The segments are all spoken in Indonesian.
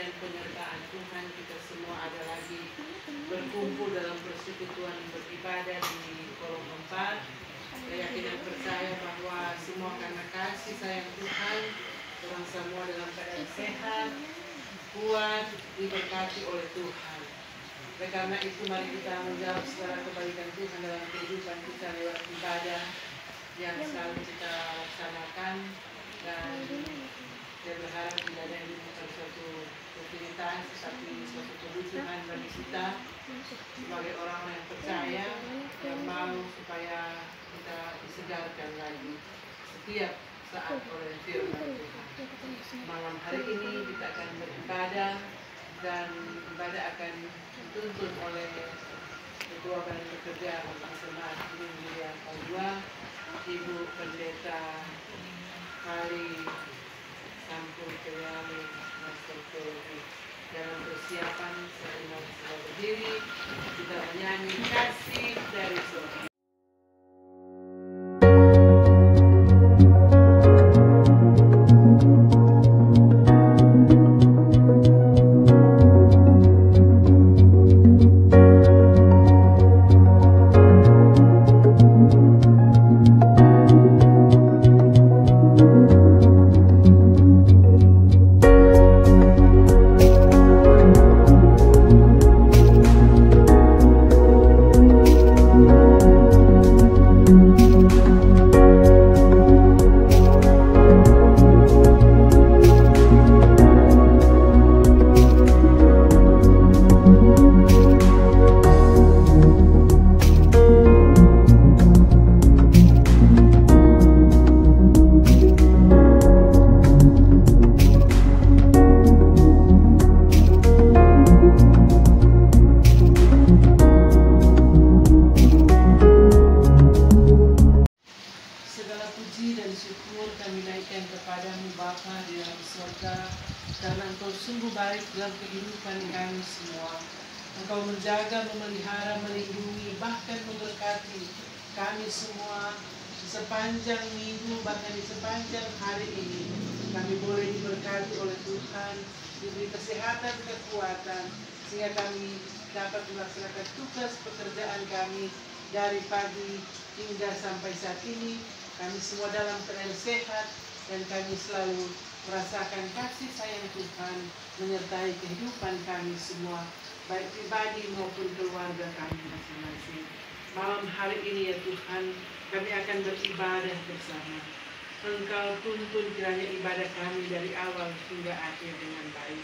dan penyertaan Tuhan, kita semua ada lagi berkumpul dalam persekutuan beribadah di kolom 4. Saya yakin dan percaya bahwa semua karena kasih sayang Tuhan, orang semua dalam keadaan sehat, kuat, diberkati oleh Tuhan. Oleh karena itu mari kita menjawab segala kebaikan Tuhan dalam kehidupan kita lewat ibadah yang selalu kita laksanakan, dan saya berharap tidak ada yang bukan suatu rutinitas, tetapi suatu kebutuhan bagi kita sebagai orang yang percaya yang mau supaya kita disegarkan lagi setiap saat oleh firman Tuhan. Malam hari ini kita akan beribadah, dan ibadah akan dituntun oleh Ketua Badan Pekerja Bapak Senar Mulia Palua, Ibu Pendeta Kali Sampul Keliali, Master Teologi. Dalam persiapan saya ingin segera berdiri, kita menyanyi Kasih dari Surga. Sepanjang minggu, bahkan di sepanjang hari ini, kami boleh diberkati oleh Tuhan, diberi kesehatan, kekuatan, sehingga kami dapat melaksanakan tugas pekerjaan kami dari pagi hingga sampai saat ini. Kami semua dalam keadaan sehat, dan kami selalu merasakan kasih sayang Tuhan menyertai kehidupan kami semua, baik pribadi maupun keluarga kami masing-masing. Malam hari ini ya Tuhan, kami akan beribadah bersama. Engkau tuntun kiranya ibadah kami dari awal hingga akhir dengan baik.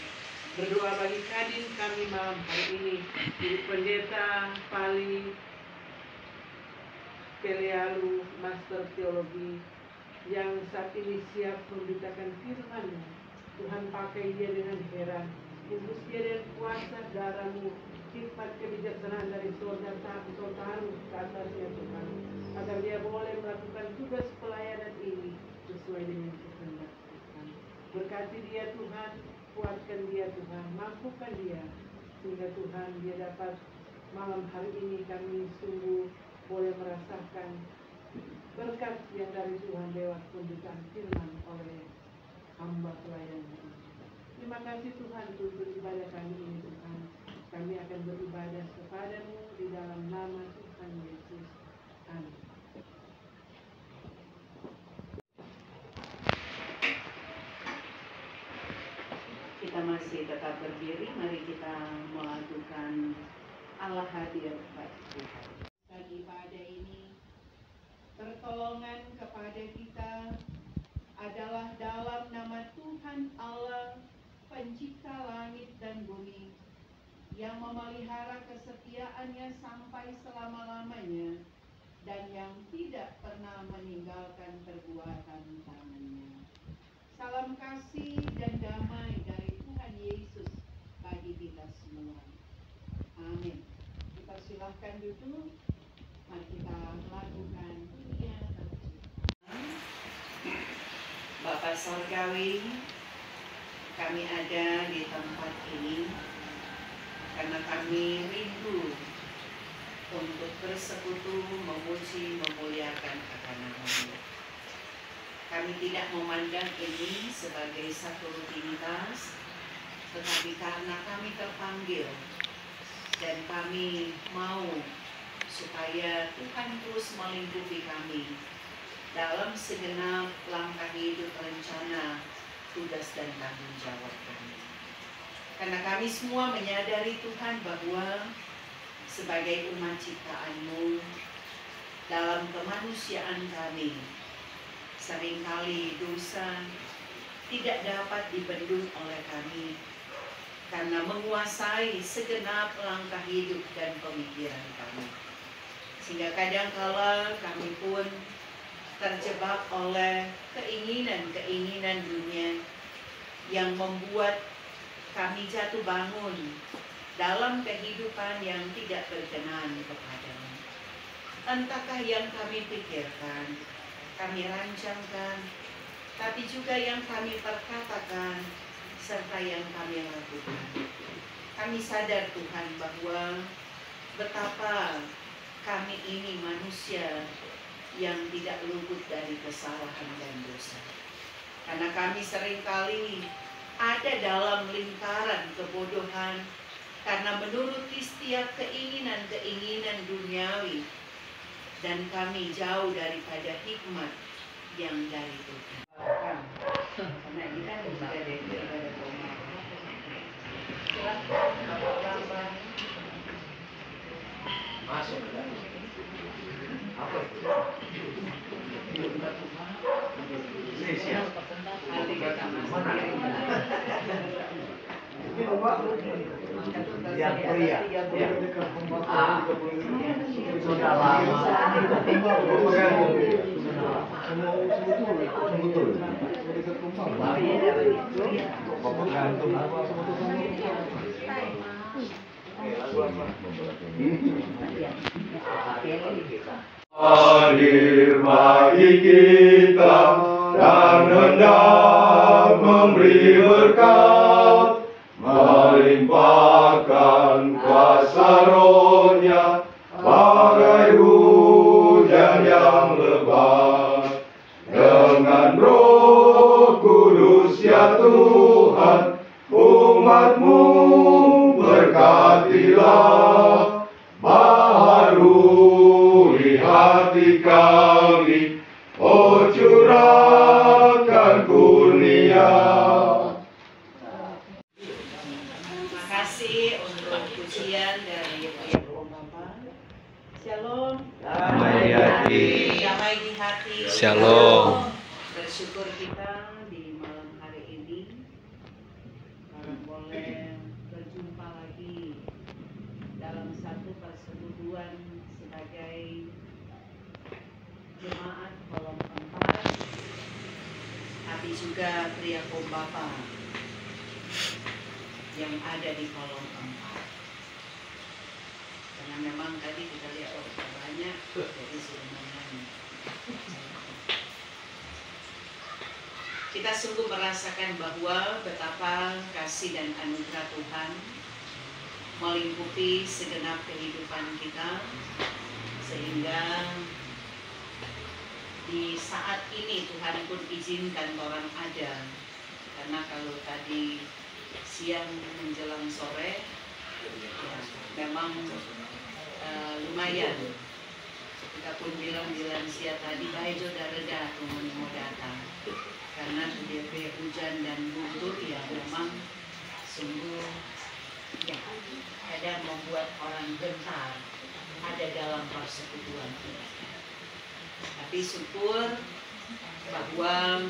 Berdoa bagi kadin kami malam hari ini, Ibu Pendeta Pali Kelialu, Master Teologi, yang saat ini siap memberitakan firman-Mu. Tuhan pakai dia dengan heran, bungkus dia dengan kuasa darah-Mu, hikmat kebijaksanaan dari surga taruh ke atasnya Tuhan, agar dia boleh melakukan tugas pelayanan ini sesuai dengan kehendak Tuhan. Berkati dia Tuhan, kuatkan dia Tuhan, mampukan dia, sehingga Tuhan dia dapat malam hari ini kami sungguh boleh merasakan berkat yang dari Tuhan lewat pemberitaan firman oleh hamba pelayannya ini. Terima kasih Tuhan untuk ibadah kami ini Tuhan. Kami akan beribadah kepada-Mu di dalam nama Tuhan Yesus. Amin. Kita masih tetap berdiri, mari kita melakukan Allah hadir bagi Tuhan. Dan ibadah ini, pertolongan kepada kita adalah dalam nama Tuhan Allah, Pencipta langit dan bumi, yang memelihara kesetiaannya sampai selama-lamanya, dan yang tidak pernah meninggalkan perbuatan tangannya. Salam kasih dan damai dari Tuhan Yesus bagi kita semua. Amin. Kita silahkan duduk. Mari kita lakukan dunia tercipta. Bapak Sorgawi, kami ada di tempat ini karena kami rindu untuk bersekutu, memuji, memuliakan akan nama-Mu. Kami tidak memandang ini sebagai satu rutinitas, tetapi karena kami terpanggil dan kami mau supaya Tuhan terus melingkupi kami dalam segenap langkah hidup, rencana, tugas dan tanggung jawab kami. Karena kami semua menyadari Tuhan bahwa sebagai umat ciptaan-Mu, dalam kemanusiaan kami, seringkali dosa tidak dapat dibendung oleh kami karena menguasai segenap langkah hidup dan pemikiran kami. Sehingga kadangkala kami pun terjebak oleh keinginan-keinginan dunia yang membuat kami jatuh bangun dalam kehidupan yang tidak berkenan kepadamu. Entahkah yang kami pikirkan, kami rancangkan, tapi juga yang kami perkatakan, serta yang kami lakukan. Kami sadar Tuhan bahwa betapa kami ini manusia yang tidak luput dari kesalahan dan dosa. Karena kami seringkali ada dalam lingkaran kebodohan karena menuruti setiap keinginan-keinginan duniawi, dan kami jauh daripada hikmat yang dari Tuhan. Karena kita juga dari rumah. Silakan. Masuk. Apa itu? Ini siap. Mana? Yang pria. Sudah lama. Hadir bagi kita dan hendak memberi berkat, melimpahkan kuasa Roh-Nya bagai hujan yang lebat. Dengan Roh Kudus ya Tuhan, umat-Mu berkatilah, baharui hati kami, oh curahkan kurnia. Terima kasih untuk pujian dari Ayah Bapak. Shalom. Damai di hati. Damai di hati. Shalom. Bersyukur kita di malam hari ini boleh berjumpa lagi dalam satu persekutuan sebagai jemaat Kolom 4, tapi juga pria Kombapa yang ada di Kolom 4. Karena memang tadi kita lihat banyak, jadi sebenarnya kita sungguh merasakan bahwa betapa kasih dan anugerah Tuhan melingkupi segenap kehidupan kita, sehingga di saat ini Tuhan pun izinkan orang ada. Karena kalau tadi siang menjelang sore ya, memang lumayan. Kita pun bilang di lansia tadi, baik sudah reda teman mau datang. Karena DP hujan dan guntur ya memang sungguh ya kadang membuat orang gentar ada dalam persekutuan kita. Tapi syukur bahwa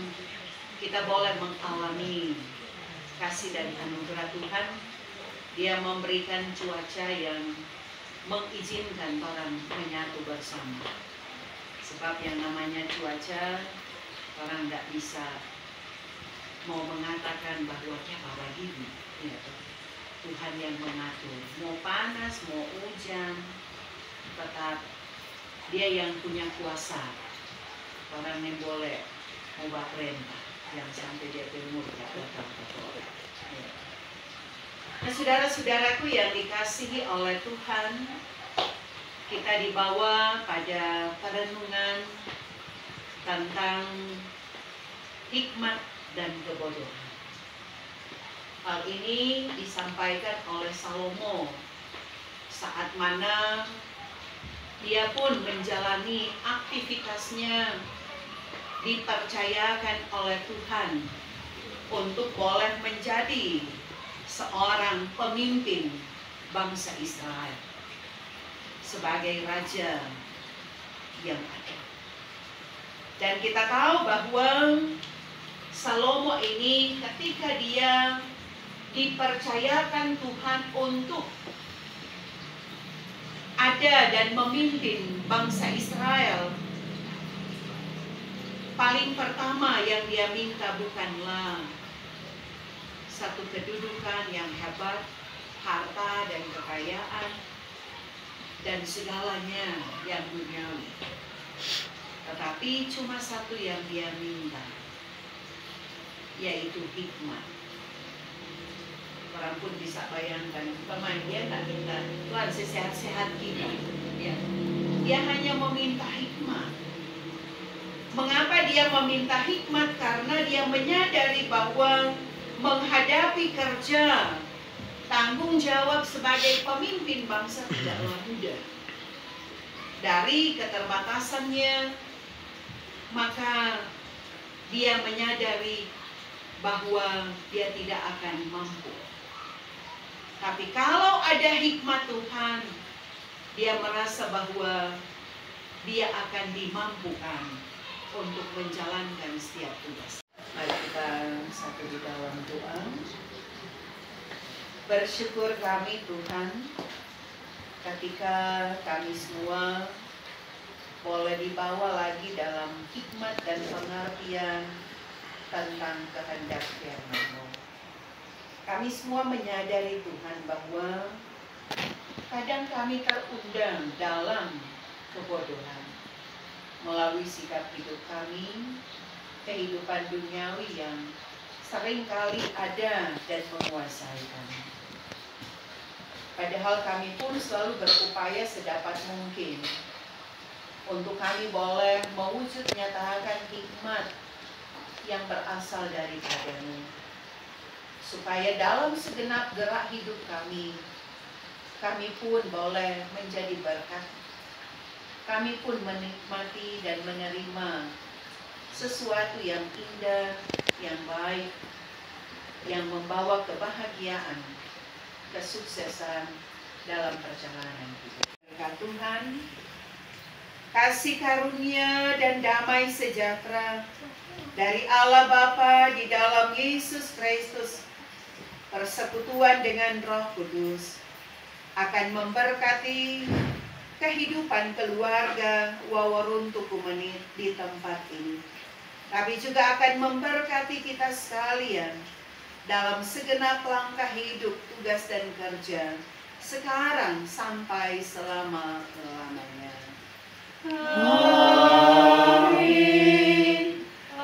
kita boleh mengalami kasih dan anugerah Tuhan. Dia memberikan cuaca yang mengizinkan orang menyatu bersama. Sebab yang namanya cuaca, orang tidak bisa mau mengatakan bahwa apa gini. Ya, Tuhan yang mengatur. Mau panas, mau hujan, tetap Dia yang punya kuasa. Orang yang boleh ubah perintah yang sampai dia bermurka datang ke orang. Ya. Nah, saudara-saudaraku yang dikasihi oleh Tuhan, kita dibawa pada perenungan tentang hikmat dan kebodohan. Hal ini disampaikan oleh Salomo saat mana dia pun menjalani aktivitasnya, dipercayakan oleh Tuhan untuk boleh menjadi seorang pemimpin bangsa Israel sebagai raja yang ada. Dan kita tahu bahwa Salomo ini ketika dia dipercayakan Tuhan untuk ada dan memimpin bangsa Israel, paling pertama yang dia minta bukanlah satu kedudukan yang hebat, harta dan kekayaan, dan segalanya yang duniawi. Tetapi cuma satu yang dia minta, yaitu hikmat. Orang pun bisa bayangkan, pemain dia tak minta, Tuhan sehat-sehat kita. Ya. Dia hanya meminta hikmat. Mengapa dia meminta hikmat? Karena dia menyadari bahwa menghadapi kerja, tanggung jawab sebagai pemimpin bangsa tidaklah mudah. Dari keterbatasannya, maka dia menyadari bahwa dia tidak akan mampu. Tapi kalau ada hikmat Tuhan, dia merasa bahwa dia akan dimampukan untuk menjalankan setiap tugas. Mari kita satu di dalam doa. Bersyukur kami Tuhan, ketika kami semua boleh dibawa lagi dalam hikmat dan pengertian tentang kehendak firman-Mu. Kami semua menyadari Tuhan bahwa kadang kami terundang dalam kebodohan melalui sikap hidup kami, kehidupan duniawi yang seringkali ada dan menguasai kami. Padahal kami pun selalu berupaya sedapat mungkin untuk kami boleh mewujud nyatakan hikmat yang berasal daripada-Mu, supaya dalam segenap gerak hidup kami pun boleh menjadi berkat. Kami pun menikmati dan menerima sesuatu yang indah, yang baik, yang membawa kebahagiaan, kesuksesan dalam perjalanan hidup. Berkat Tuhan, kasih karunia dan damai sejahtera dari Allah Bapa di dalam Yesus Kristus, persekutuan dengan Roh Kudus akan memberkati kehidupan keluarga Wawarun Tukumenit di tempat ini. Tapi juga akan memberkati kita sekalian dalam segenap langkah hidup, tugas dan kerja sekarang sampai selama-lamanya. Amin.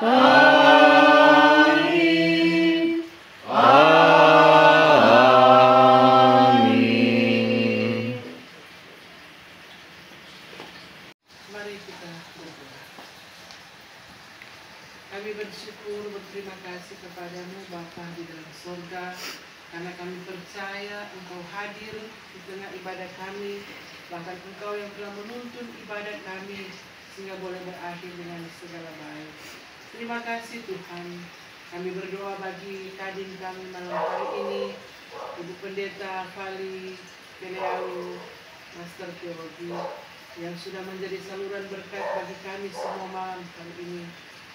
Amin. Amin. Mari kita berdoa. Kami bersyukur, berterima kasih kepadamu Bapa di dalam surga, karena kami percaya Engkau hadir di tengah ibadah kami, bahkan Engkau yang telah menuntun ibadah kami sehingga boleh berakhir dengan segala baik. Terima kasih Tuhan. Kami berdoa bagi kadin kami malam hari ini, Ibu Pendeta Fali Peleau, Master Teologi, yang sudah menjadi saluran berkat bagi kami semua malam kali ini.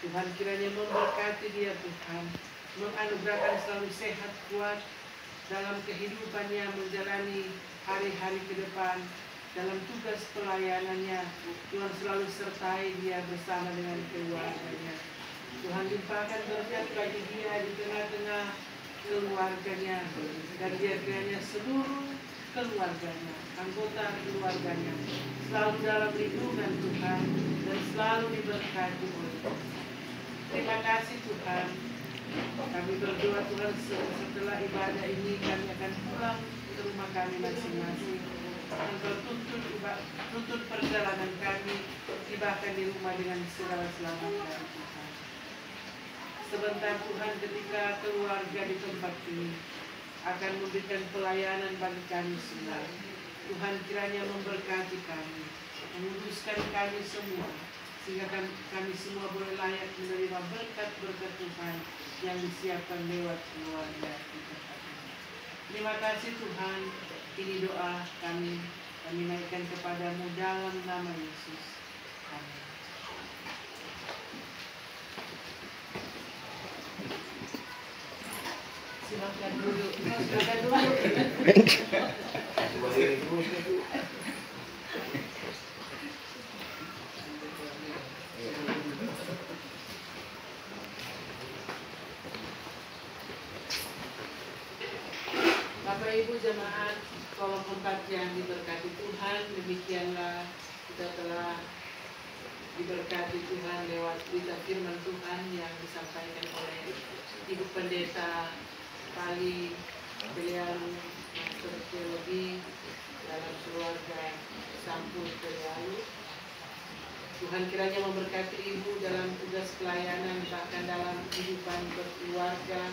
Tuhan kiranya memberkati dia Tuhan, menganugerahkan selalu sehat kuat dalam kehidupannya menjalani hari-hari ke depan, dalam tugas pelayanannya. Tuhan selalu sertai dia bersama dengan keluarganya. Tuhan limpahkan berkat bagi dia di tengah-tengah keluarganya, dan dia kiranya seluruh keluarganya, anggota keluarganya selalu dalam lindungan Tuhan dan selalu diberkati oleh Tuhan. Terima kasih Tuhan. Kami berdoa Tuhan, setelah ibadah ini kami akan pulang ke rumah kami masing-masing. Engkau tuntun perjalanan kami, tibakan di rumah dengan segala selamat dari Tuhan. sebentar Tuhan ketika keluarga di tempat ini akan memberikan pelayanan bagi kami semua. Tuhan kiranya memberkati kami, menguduskan kami semua, sehingga kami semua boleh layak menerima berkat-berkat Tuhan yang disiapkan lewat keluarga di tempat ini. Terima kasih Tuhan, ini doa kami naikkan kepadamu dalam nama Yesus. Amin. Silakan duduk. Silakan duduk. Bapak Ibu jemaat kolom 4 yang diberkati Tuhan, demikianlah kita telah diberkati Tuhan lewat berita firman Tuhan yang disampaikan oleh Ibu Pendeta Pali, beliau Master Teologi dalam keluarga Sampul Terialu. Tuhan kiranya memberkati Ibu dalam tugas pelayanan, bahkan dalam kehidupan berkeluarga,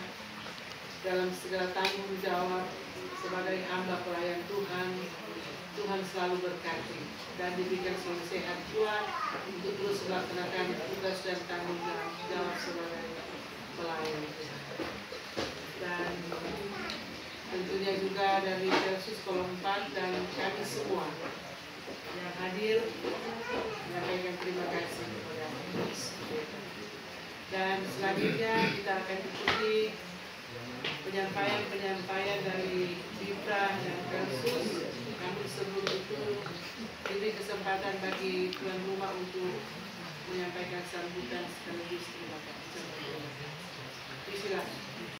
dalam segala tanggung jawab sebagai hamba pelayan Tuhan. Tuhan selalu berkati dan diberikan selalu sehat Tuhan untuk terus melaksanakan tugas dan tanggung jawab sebagai pelayan Tuhan. Dan tentunya juga dari Versus Kolom 4 dan kami semua yang hadir menyampaikan terima kasih kepada Yesus. Dan selanjutnya kita akan ikuti penyampaian dari Bipra dan Versus. Namun sebelum itu ini kesempatan bagi tuan rumah untuk menyampaikan sambutan sekaligus terima kasih. Silakan.